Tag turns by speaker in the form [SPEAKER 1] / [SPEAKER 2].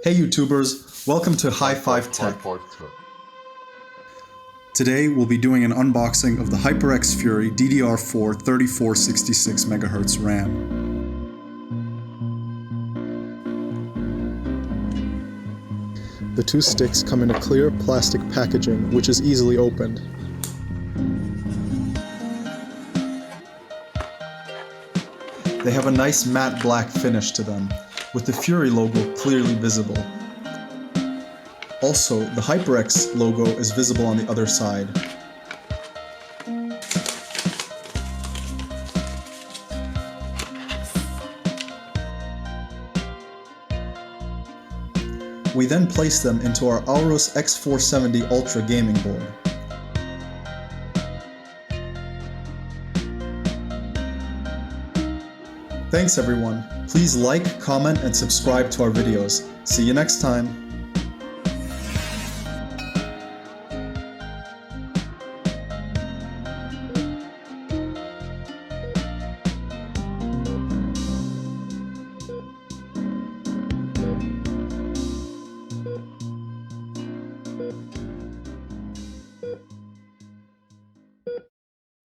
[SPEAKER 1] Hey YouTubers, welcome to Hi-Five Tech. Today we'll be doing an unboxing of the HyperX FURY DDR4 3466 MHz RAM. The two sticks come in a clear plastic packaging which is easily opened. They have a nice matte black finish to them, with the FURY logo clearly visible. Also, the HyperX logo is visible on the other side. We then place them into our Aorus X470 Ultra gaming board. Thanks everyone. Please like, comment, and subscribe to our videos. See you next time.